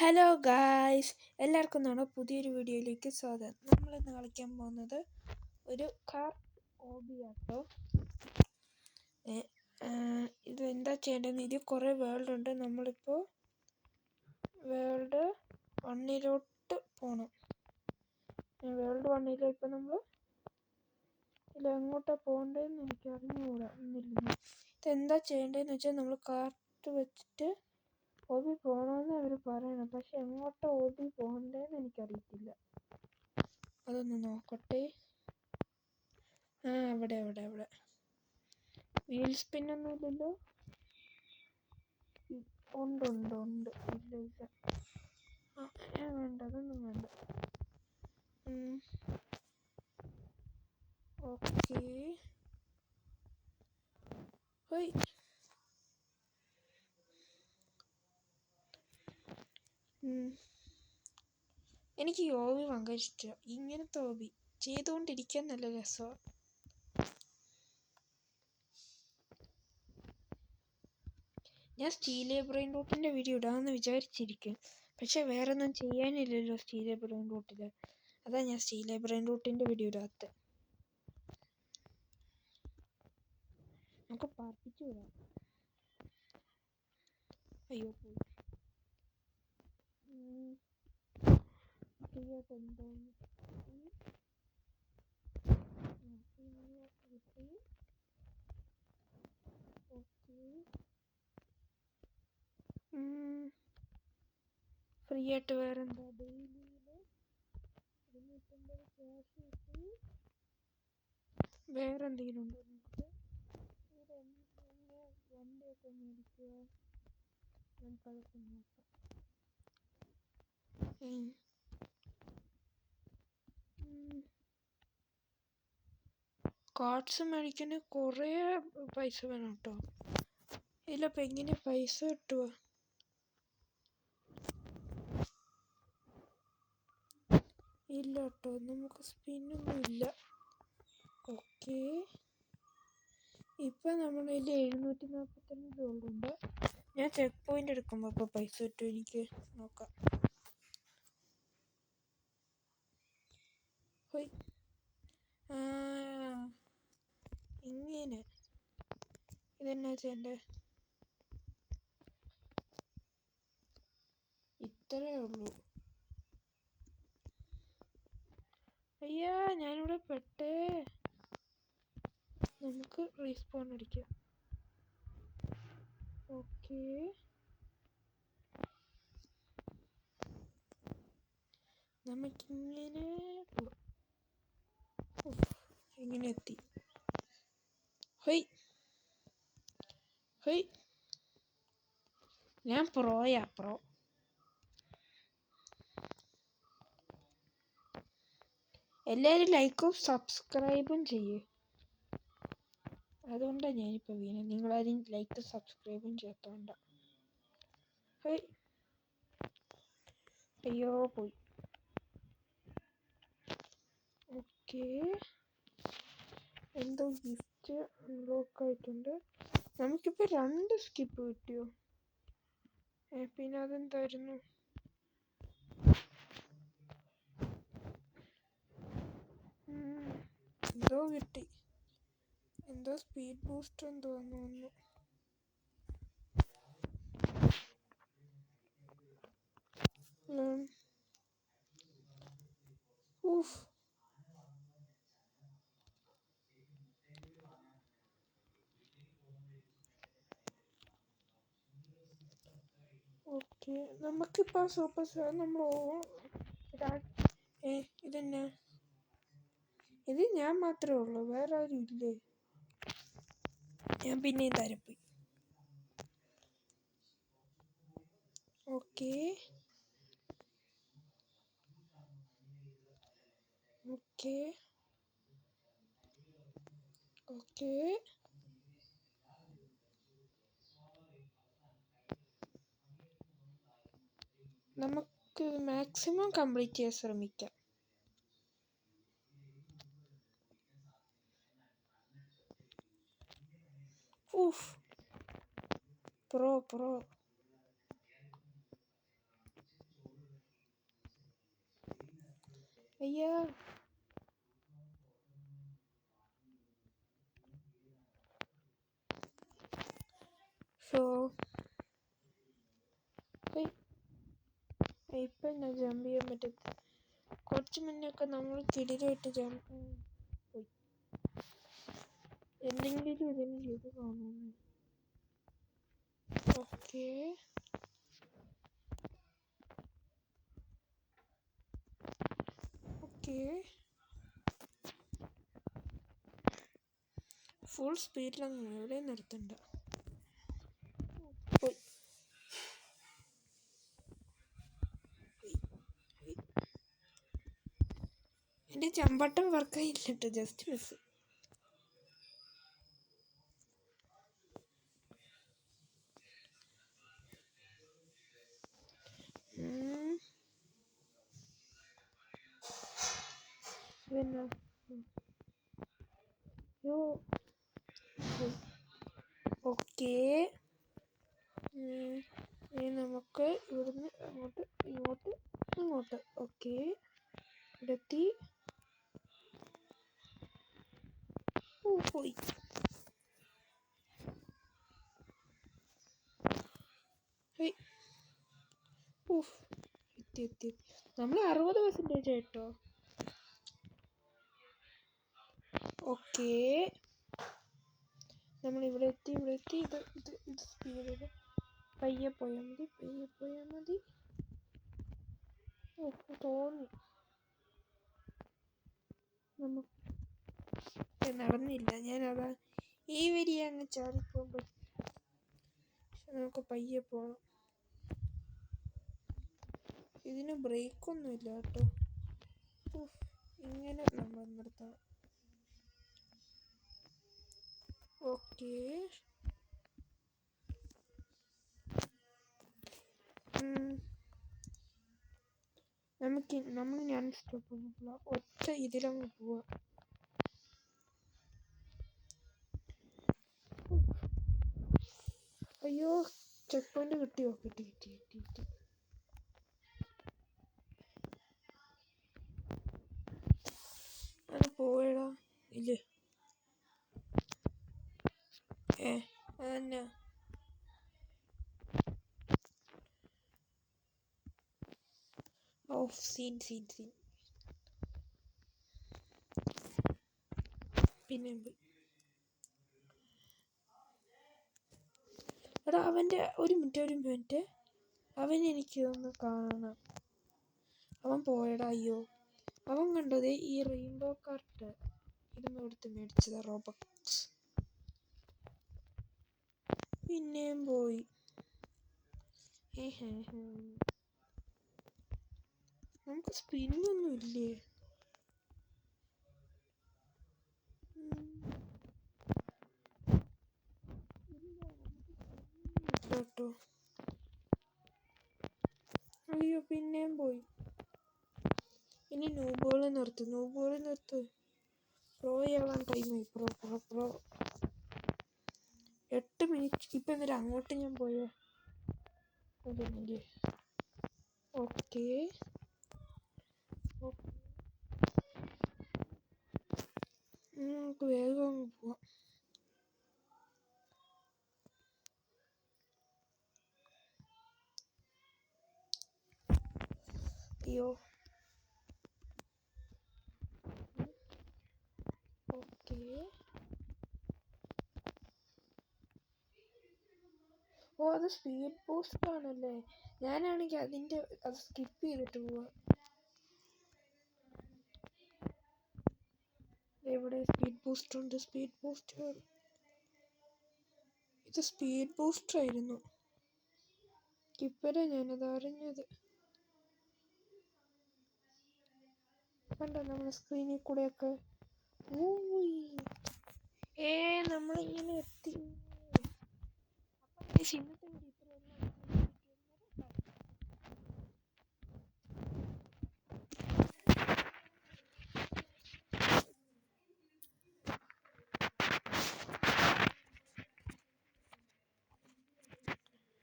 Hello guys, എല്ലാവർക്കും നമ്മുടെ പുതിയൊരു വീഡിയോയിലേക്ക് സ്വാഗതം. നമ്മളിന്ന് കളിക്കാൻ പോകുന്നത് ഒരു കാർ ഹോബിയാട്ടോ. ഇത് എന്താ ചെയ്യേണ്ടതെന്ന്, ഇത് കുറേ വേൾഡ് ഉണ്ട്. നമ്മളിപ്പോൾ വേൾഡ് 1 പോകണം. വേൾഡ് 1 ഇപ്പോൾ നമ്മൾ ഇതിലെങ്ങോട്ടാണ് പോകേണ്ടതെന്ന് എനിക്ക് അറിഞ്ഞുകൂടാ. ഇതെന്താ ചെയ്യേണ്ടതെന്ന് വെച്ചാൽ, നമ്മൾ കാർട്ട് വെച്ചിട്ട് ഹോബി പോകണമെന്ന് അവർ പറയണം. പക്ഷെ എങ്ങോട്ടാ ഹോബി പോകണ്ടേന്ന് എനിക്കറിയത്തില്ല. അതൊന്ന് നോക്കട്ടെ. അവിടെ വീൽ സ്പിന്നൊന്നും ഇല്ലല്ലോ. ഉണ്ട്. ഇല്ല. വേണ്ട, അതൊന്നും വേണ്ട. ഓക്കേ. ഹോയ്. എനിക്ക് ഈ ഹോബി ഭയങ്കര ഇഷ്ടമാണ്. ഇങ്ങനത്തെ ഹോബി ചെയ്തുകൊണ്ടിരിക്കാൻ നല്ല രസമാണ്. ഞാൻ സ്റ്റീൽ ബ്രെയിൻ റൂട്ടിൻ്റെ വീഡിയോ ഇടാമെന്ന് വിചാരിച്ചിരിക്കും. പക്ഷെ വേറെ ഒന്നും ചെയ്യാനില്ലല്ലോ സ്റ്റീൽ ബ്രെയിൻ റൂട്ടിൽ. അതാ ഞാൻ സ്റ്റീൽ ബ്രെയിൻ റൂട്ടിൻ്റെ വീഡിയോ ഇടാത്ത. നമുക്ക് പാർപ്പിച്ചു വിടാം. അയ്യോ പോയി. ഫ്രീ ആയിട്ട് വേറെന്താ, ഡെയിലിയിൽ 250 ക്യാഷ് കിട്ടി. വേറെ എന്തെങ്കിലും ഉണ്ടോ നമുക്ക്? വണ്ടിയൊക്കെ മേടിക്കുക. നമുക്കതൊക്കെ നോക്കാം. കാർഡ്സ് മേടിക്കാൻ കുറേ പൈസ വേണം കേട്ടോ. ഇതിലപ്പോൾ എങ്ങനെ പൈസ കിട്ടുക? ഇല്ല കേട്ടോ, നമുക്ക് സ്പിന്നൊന്നും ഇല്ല. ഓക്കെ, ഇപ്പം നമ്മളതിൽ 742 ഗോൾഡുണ്ട്. ഞാൻ ചെക്ക് പോയിന്റ് എടുക്കുമ്പോൾ അപ്പോൾ പൈസ കിട്ടും. എനിക്ക് നോക്കാം. ഹോയ്. ഇങ്ങനെ ഇതെന്നാ ചെയ്യണ്ടേ? ഇത്രയേ ഉള്ളൂ. അയ്യാ, ഞാനിവിടെ പെട്ടേ. നമുക്ക് റീസ്പോൺ അടിക്കാം. ഓക്കെ, നമുക്കിങ്ങനെ എങ്ങനെ എത്തി? ഹൊയ്. ഞാൻ പ്രോ. എല്ലാവരും ലൈക്കും സബ്സ്ക്രൈബും ചെയ്യേ. അതുകൊണ്ടാണ് ഞാനിപ്പോൾ വീണത്. നിങ്ങളാരും ലൈക്കും സബ്സ്ക്രൈബും ചെയ്യാത്തോണ്ട. ഹേയ്, അയ്യോ പോയി. ഓക്കെ, എന്തോ ഗിഫ്റ്റ് അൺലോക്ക് ആയിട്ടുണ്ട്. നമുക്കിപ്പോൾ 2 സ്കിപ്പ് കിട്ടിയോ? പിന്നെ അതെന്തായിരുന്നു? എന്തോ കിട്ടി. എന്തോ സ്പീഡ് ബൂസ്റ്റർ എന്തോ തോന്നുന്നു. ഓക്കെ, നമുക്കിപ്പോൾ സൂപ്പർ സ്റ്റാർ നമ്മൾ ഇതെന്നാ? ഇത് ഞാൻ മാത്രമേ ഉള്ളൂ, വേറെ ആരും ഇല്ലേ? ഞാൻ പിന്നെയും തരപ്പോയി. ഓക്കെ, നമുക്ക് മാക്സിമം കംപ്ലീറ്റ് ചെയ്യാൻ ശ്രമിക്കാം. പ്രോ. അയ്യാ ഷോ ഇപ്പൊ എന്നാ ജമ്പ് ചെയ്യാൻ പറ്റത്തില്ല. കുറച്ച് മുന്നൊക്കെ നമ്മൾ കിടിലായിട്ട് ജമ്പ് പോയി. എന്തെങ്കിലും ഇതിന് ചെയ്ത് കാണുന്നു. ഓക്കെ ഫുൾ സ്പീഡിലൊന്നും എവിടെ നിർത്തണ്ട. പോയി എൻ്റെ ചമ്പട്ടം വർക്കായില്ല കേട്ടോ, ജസ്റ്റ് മിസ്. ഓക്കെ നമുക്ക് ഇവിടുന്ന് അങ്ങോട്ട് ഇങ്ങോട്ട് ഇങ്ങോട്ട്. ഓക്കെ ഇവിടെത്തി. പോയി. എത്തി നമ്മൾ 60% കേട്ടോ. ഓക്കെ നമ്മൾ ഇവിടെ എത്തി. ഇത് സ്പീഡിൽ പയ്യെ പോയാൽ മതി. തോന്നി നമുക്ക് നടന്നില്ല. ഞാനതാ ഈ വരി അങ്ങ് ചാടിപ്പോകുമ്പോൾ. പക്ഷെ നമുക്ക് പയ്യെ പോകണം. ഇതിന് ബ്രേക്കൊന്നുമില്ല കേട്ടോ. ഇങ്ങനെ നമ്മൾ നിർത്തണം. ഓക്കെ നമ്മൾ ഞാൻ സ്റ്റോപ്പ് ഒറ്റ ഇതിലങ്ങ് പോവാ. അയ്യോ ചെക്ക് പോയിന്റ് കിട്ടിയോ? കിട്ടി. അത് പോയടാ. ഇല്ല എന്നാ സീൻ പിന്നെ എടാ അവൻ്റെ ഒരു മിനിറ്റ് അവൻ എനിക്ക് ഒന്ന് കാണണം. അവൻ പോയടാ. അയ്യോ അവൻ കണ്ടതേ ഈ റെയിൻബോ കാർട്ട് കൊടുത്ത് മേടിച്ചത് റോബക്സ്. പിന്നെയും പോയി. നമുക്ക് സ്പിന്നൊന്നും ഇല്ലേ? കേട്ടോ. അയ്യോ പിന്നെയും പോയി. ഇനി നൂബോൾ നിർത്ത്. പ്രോ ആവാൻ ടൈമായി. Pro 8 minute. ഇപ്പം എന്നിട്ട് അങ്ങോട്ട് ഞാൻ പോയോ? ഓക്കെ നമുക്ക് വേഗം അങ്ങ് പോവാം. അയ്യോ ഓക്കെ അത് സ്പീഡ് ബൂസ്റ്റ് ആണല്ലേ. ഞാനാണെങ്കിൽ അത് സ്കിപ്പ് ചെയ്തിട്ട് പോവാ. എവിടെ സ്പീഡ് ബൂസ്റ്റർ ഉണ്ട്? ഇത് സ്പീഡ് ബൂസ്റ്റർ ആയിരുന്നു. ഇപ്പഴാ ഞാനത് അറിഞ്ഞത്. കണ്ടോ നമ്മുടെ സ്ക്രീനിൽ കൂടെയൊക്കെ. നമ്മളിങ്ങനെ എത്തി. ഇന്നത്തെ വീഡിയോ